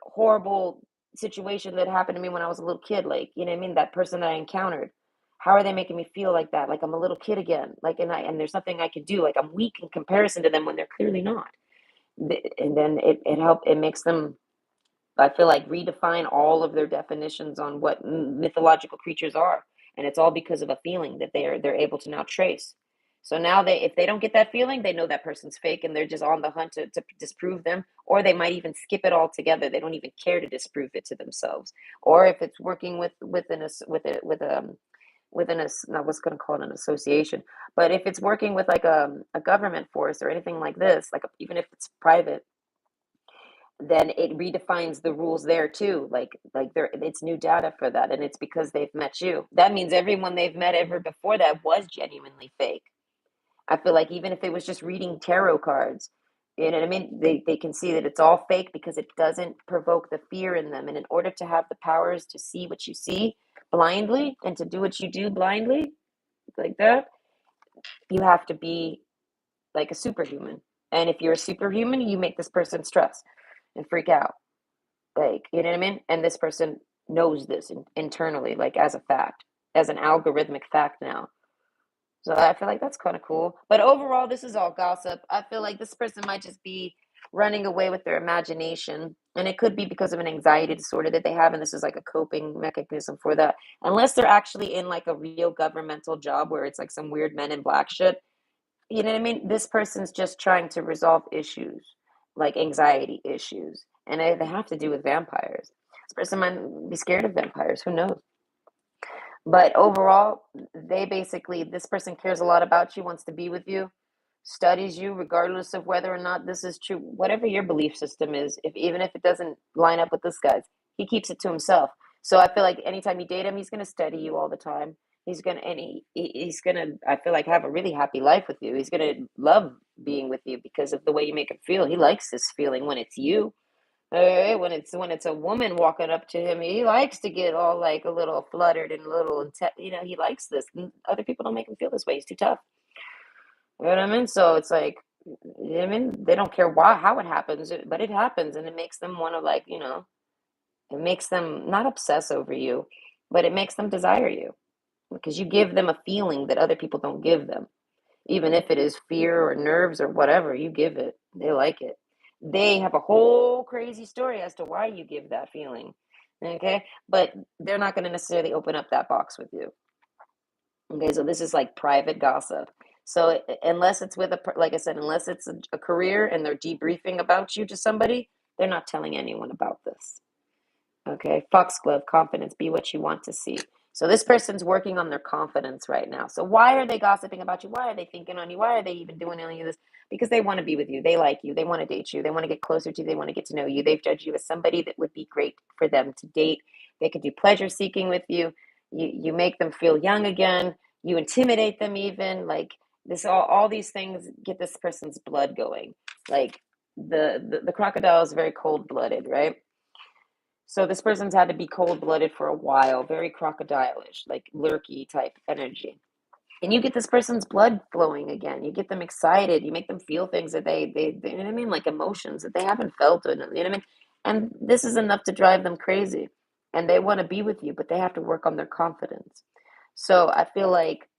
horrible situation that happened to me when I was a little kid? Like, you know what I mean? That person that I encountered. How are they making me feel like that? Like I'm a little kid again. Like, and there's nothing I can do. Like I'm weak in comparison to them when they're clearly not. And then it makes them, I feel like, redefine all of their definitions on what mythological creatures are, and it's all because of a feeling that they're able to now trace. So now if they don't get that feeling, they know that person's fake, and they're just on the hunt to disprove them, or they might even skip it altogether. They don't even care to disprove it to themselves. Or if it's working within I was going to call it an association, but if it's working with like a government force or anything like this, like even if it's private, then it redefines the rules there too. Like there, it's new data for that, and it's because they've met you. That means everyone they've met ever before that was genuinely fake. I feel like even if it was just reading tarot cards, you know what I mean? They can see that it's all fake because it doesn't provoke the fear in them. And in order to have the powers to see what you see blindly and to do what you do blindly, like that, you have to be like a superhuman. And if you're a superhuman, you make this person stress and freak out. Like, you know what I mean? And this person knows this internally, like as a fact, as an algorithmic fact now. So I feel like that's kind of cool. But overall, this is all gossip. I feel like this person might just be running away with their imagination. And it could be because of an anxiety disorder that they have. And this is like a coping mechanism for that. Unless they're actually in like a real governmental job where it's like some weird men in black shit. You know what I mean? This person's just trying to resolve issues, like anxiety issues. And they have to do with vampires. This person might be scared of vampires. Who knows? But overall, this person cares a lot about you, wants to be with you, studies you, regardless of whether or not this is true. Whatever your belief system is, if even if it doesn't line up with this guy's, he keeps it to himself. So I feel like anytime you date him, he's gonna study you all the time. He's gonna, I feel like, have a really happy life with you. He's gonna love being with you because of the way you make him feel. He likes this feeling when it's you. When it's a woman walking up to him, he likes to get all like a little fluttered and a little, he likes this. And other people don't make him feel this way. He's too tough. You know what I mean? So it's like, you know what I mean, they don't care how it happens, but it happens, and it makes them want to like, it makes them not obsess over you, but it makes them desire you because you give them a feeling that other people don't give them. Even if it is fear or nerves or whatever, you give it. They like it. They have a whole crazy story as to why you give that feeling. Okay. But they're not going to necessarily open up that box with you. Okay. So this is like private gossip. So unless it's like I said, unless it's a career and they're debriefing about you to somebody, they're not telling anyone about this. Okay, foxglove, confidence, be what you want to see. So this person's working on their confidence right now. So why are they gossiping about you? Why are they thinking on you? Why are they even doing any of this? Because they want to be with you. They like you. They want to date you. They want to get closer to you. They want to get to know you. They've judged you as somebody that would be great for them to date. They could do pleasure seeking with you. You make them feel young again. You intimidate them even. Like this, all these things get this person's blood going. Like the crocodile is very cold blooded, right? So this person's had to be cold-blooded for a while, very crocodilish, like lurky type energy. And you get this person's blood flowing again. You get them excited. You make them feel things that they you know what I mean? Like emotions that they haven't felt, you know what I mean? And this is enough to drive them crazy. and they want to be with you, but they have to work on their confidence. So I feel like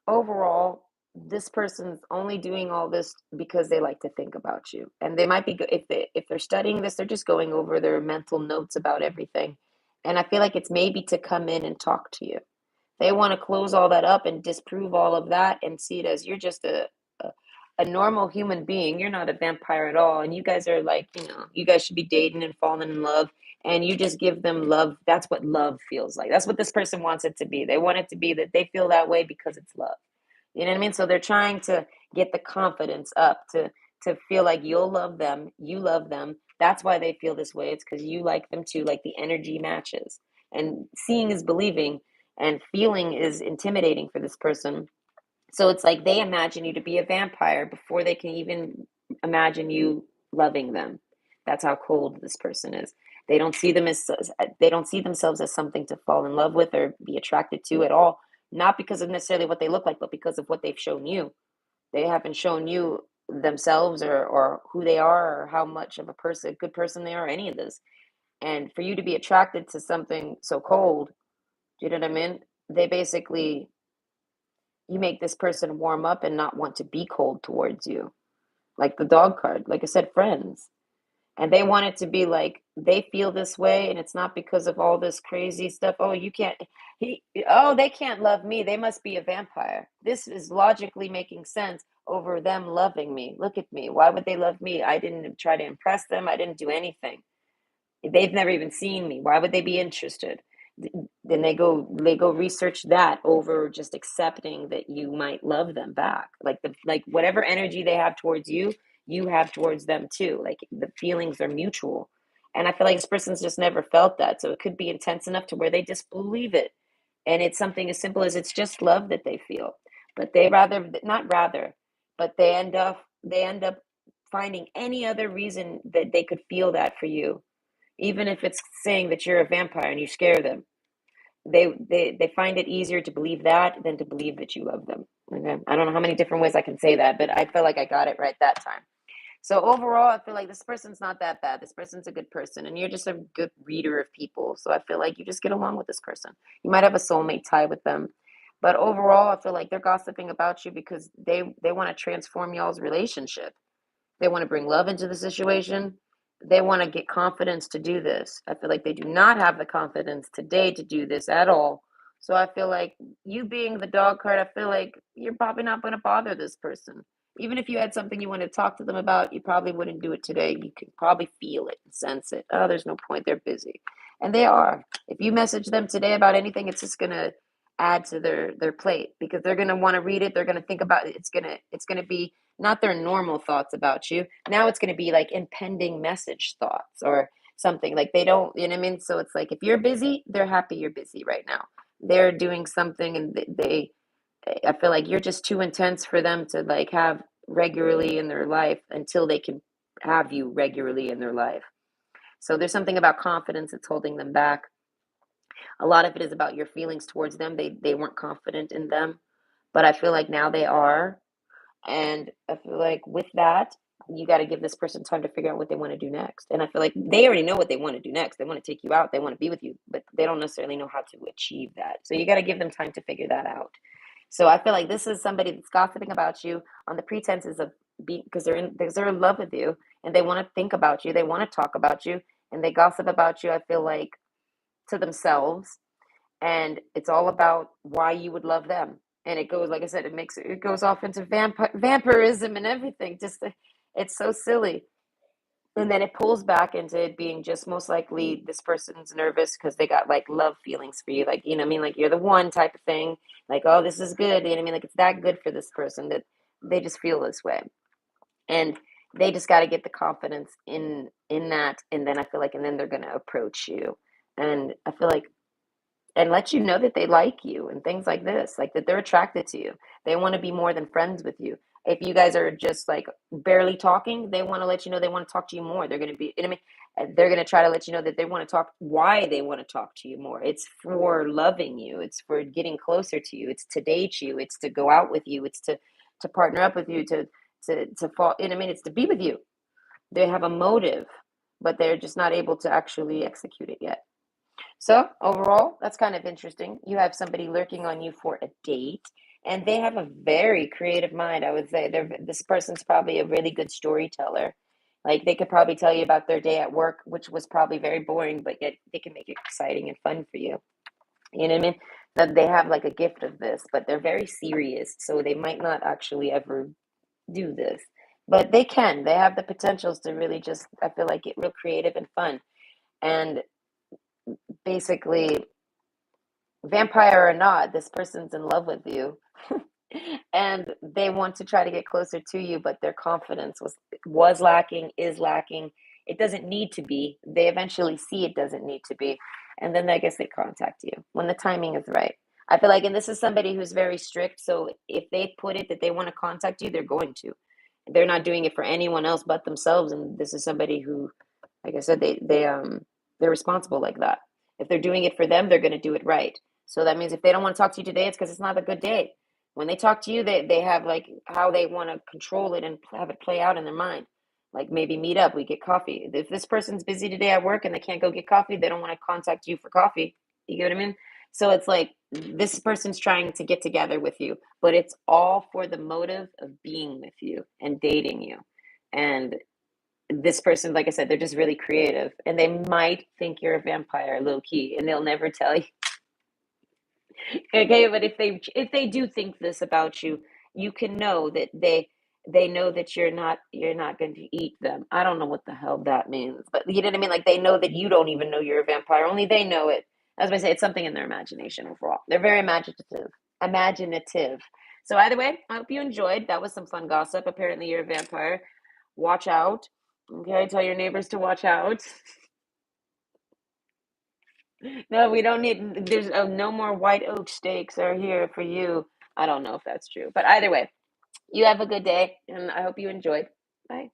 overall, this person's only doing all this because they like to think about you, and they might be if they're studying this, they're just going over their mental notes about everything, and I feel like it's maybe to come in and talk to you. They want to close all that up and disprove all of that and see it as you're just a, a normal human being. You're not a vampire at all. And you guys are like, you guys should be dating and falling in love. And you just give them love. That's what love feels like. That's what this person wants it to be. They want it to be that they feel that way because it's love. You know what I mean? So they're trying to get the confidence up to feel like you'll love them, you love them. That's why they feel this way. It's because you like them too, like the energy matches. And seeing is believing, and feeling is intimidating for this person. So it's like they imagine you to be a vampire before they can even imagine you loving them. That's how cold this person is. They don't see them as they don't see themselves as something to fall in love with or be attracted to at all. Not because of necessarily what they look like, but because of what they've shown you. They haven't shown you themselves or who they are or how much of a person, good person they are, or any of this. And for you to be attracted to something so cold, do you know what I mean? They basically, you make this person warm up and not want to be cold towards you. Like the dog card, like I said, friends. And they want it to be like they feel this way, and it's not because of all this crazy stuff. Oh, you can't, they can't love me. They must be a vampire. This is logically making sense over them loving me. Look at me. Why would they love me? I didn't try to impress them, I didn't do anything. They've never even seen me. Why would they be interested? Then they go research that over just accepting that you might love them back. Like whatever energy they have towards you, you have towards them too. Like the feelings are mutual. And I feel like this person's just never felt that. So it could be intense enough to where they disbelieve it. And it's something as simple as it's just love that they feel. But they rather not rather, but they end up finding any other reason that they could feel that for you, even if it's saying that you're a vampire and you scare them. They find it easier to believe that than to believe that you love them. Okay, I don't know how many different ways I can say that, but I feel like I got it right that time. So overall, I feel like this person's not that bad. This person's a good person, and you're just a good reader of people. So I feel like you just get along with this person. You might have a soulmate tie with them, but overall, I feel like they're gossiping about you because they want to transform y'all's relationship. They want to bring love into the situation. They want to get confidence to do this. I feel like they do not have the confidence today to do this at all. So I feel like you being the dog card, I feel like you're probably not going to bother this person. Even if you had something you wanted to talk to them about, you probably wouldn't do it today. You could probably feel it and sense it. Oh, there's no point. They're busy. And they are. If you message them today about anything, it's just going to add to their plate because they're going to want to read it. They're going to think about it. It's going to be not their normal thoughts about you. Now it's going to be like impending message thoughts or something like they don't, you know what I mean? So it's like if you're busy, they're happy you're busy right now. They're doing something and I feel like you're just too intense for them to like have regularly in their life until they can have you regularly in their life. So there's something about confidence that's holding them back. A lot of it is about your feelings towards them. They weren't confident in them, but I feel like now they are, and I feel like with that, you got to give this person time to figure out what they want to do next. And I feel like they already know what they want to do next. They want to take you out, they want to be with you, but they don't necessarily know how to achieve that. So you got to give them time to figure that out. So I feel like this is somebody that's gossiping about you on the pretenses of being because they're in love with you and they want to think about you, they want to talk about you, and they gossip about you. I feel like to themselves, and it's all about why you would love them. And it goes, like I said, it goes off into vampirism and everything. Just it's so silly, and then it pulls back into it being just most likely this person's nervous because they got like love feelings for you, like you know what I mean, like you're the one type of thing, like oh this is good, you know what I mean, like it's that good for this person that they just feel this way, and they just got to get the confidence in that, and then I feel like, and then they're gonna approach you, and I feel like and let you know that they like you and things like this, like that they're attracted to you. They want to be more than friends with you. If you guys are just like barely talking, they want to let you know they want to talk to you more. They're going to be, you know what I mean? They're going to try to let you know that they want to talk, why they want to talk to you more. It's for loving you. It's for getting closer to you. It's to date you. It's to go out with you. It's to partner up with you, to fall, you know what I mean? It's to be with you. They have a motive, but they're just not able to actually execute it yet. So overall, that's kind of interesting. You have somebody lurking on you for a date, and they have a very creative mind. I would say this person's probably a really good storyteller. Like they could probably tell you about their day at work, which was probably very boring, but yet they can make it exciting and fun for you. You know what I mean? That they have like a gift of this, but they're very serious, so they might not actually ever do this. But they can. They have the potentials to really just, I feel like, get real creative and fun. And basically, vampire or not, this person's in love with you. And they want to try to get closer to you, but their confidence was lacking, is lacking. It doesn't need to be. They eventually see it doesn't need to be. And then I guess they contact you when the timing is right. I feel like, and this is somebody who's very strict. So if they put it that they want to contact you, they're going to. They're not doing it for anyone else but themselves. And this is somebody who, like I said, they're responsible like that. If they're doing it for them, they're going to do it right. So that means if they don't want to talk to you today, it's because it's not a good day. When they talk to you, they have like how they want to control it and have it play out in their mind. Like maybe meet up, we get coffee. If this person's busy today at work and they can't go get coffee, they don't want to contact you for coffee. You get what I mean? So it's like this person's trying to get together with you, but it's all for the motive of being with you and dating you. And this person, like I said, they're just really creative and they might think you're a vampire low key and they'll never tell you. Okay, but if they do think this about you, you can know that they know that you're not going to eat them. I don't know what the hell that means, but you know what I mean? Like they know that you don't even know you're a vampire. Only they know it. As I say, it's something in their imagination overall. They're very imaginative. Imaginative. So either way, I hope you enjoyed. That was some fun gossip. Apparently you're a vampire. Watch out. Okay, tell your neighbors to watch out. No, we don't need, there's no more white oak steaks are here for you. I don't know if that's true, but either way, you have a good day and I hope you enjoyed. Bye.